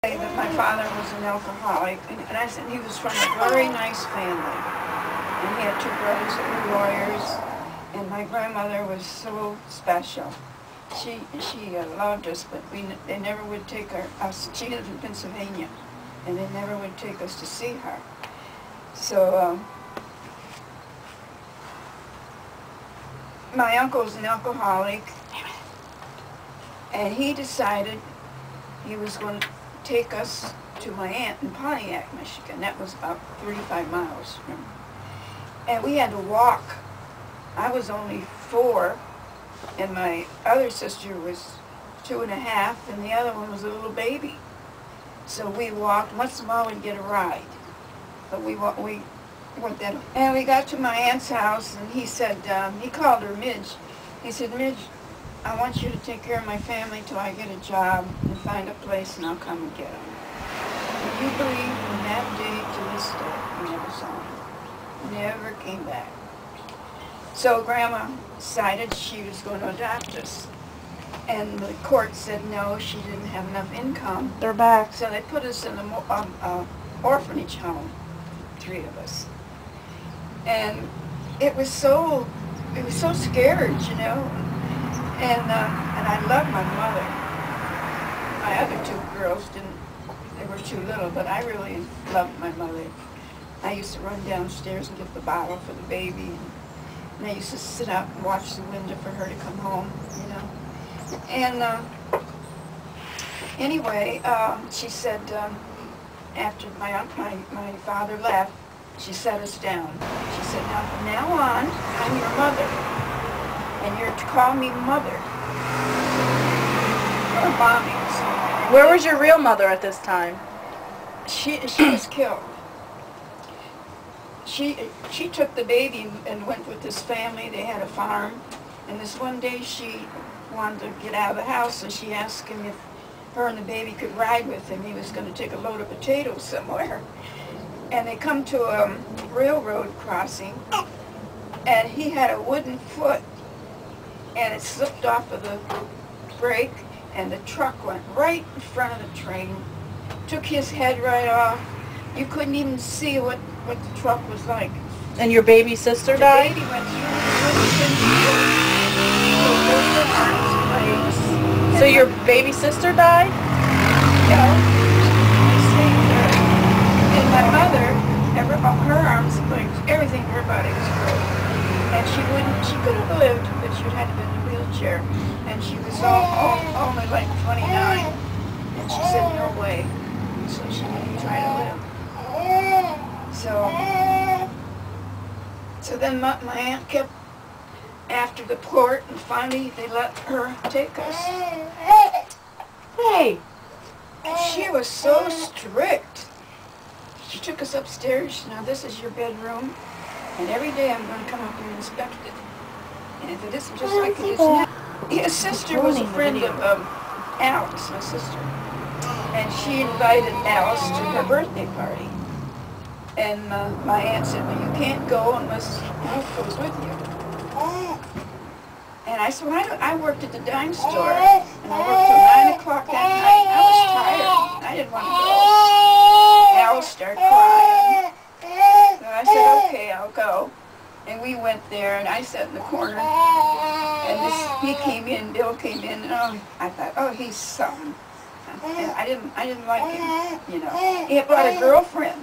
That my father was an alcoholic, and I said he was from a very nice family, and he had two brothers that were lawyers, and my grandmother was so special. She loved us, but they never would take us. She lived in Pennsylvania, and they never would take us to see her. So my uncle was an alcoholic, and he decided he was going to take us to my aunt in Pontiac, Michigan. That was about 35 miles from him. And we had to walk. I was only 4, and my other sister was 2 1/2, and the other one was a little baby. So we walked. Once in a while we'd get a ride. But we went that. And we got to my aunt's house, and he said, he called her Midge. He said, Midge, I want you to take care of my family till I get a job and find a place, and I'll come and get them. And you believe from that day to this day, we never saw him. Never came back. So Grandma decided she was going to adopt us. And the court said no, she didn't have enough income. They're back. So they put us in an orphanage home, 3 of us. And it was so scared, you know. And I loved my mother. My other 2 girls didn't, they were too little, but I really loved my mother. I used to run downstairs and get the bottle for the baby, and I used to sit out and watch the window for her to come home, you know. And anyway, she said, after my father left, she sat us down. She said, now from now on, I'm your mother. And you're to call me mother, or mommy. Where was your real mother at this time? She was killed. She took the baby and went with this family. They had a farm, and this one day she wanted to get out of the house, so she asked him if her and the baby could ride with him. He was going to take a load of potatoes somewhere, and they come to a railroad crossing, and he had a wooden foot. And it slipped off of the brake, and the truck went right in front of the train, took his head right off. You couldn't even see what the truck was like. And your baby sister died? The baby went through the arms and legs. So your baby sister died? Yeah. I stayed there. And my mother, her arms and legs, everything, her body was broken. And she could have lived, but she'd had to be in a wheelchair. And she was only like 29. And she said, no way. So she didn't try to live. So then my aunt kept after the court, and finally they let her take us. Hey! She was so strict. She took us upstairs. She said, now this is your bedroom. And every day I'm going to come up here and inspect it. And if it isn't just like it is now. His sister was a friend of Alice, my sister. And she invited Alice to her birthday party. And my aunt said, well, you can't go unless Ruth goes with you. And I said, well, I worked at the dime store. And I worked till 9 o'clock that night. I was tired. I didn't want to go. Alice started crying. I said, okay, I'll go. And we went there, and I sat in the corner, and he came in, Bill came in, and I thought, oh, he's something. And I didn't like him, you know. He had brought a girlfriend.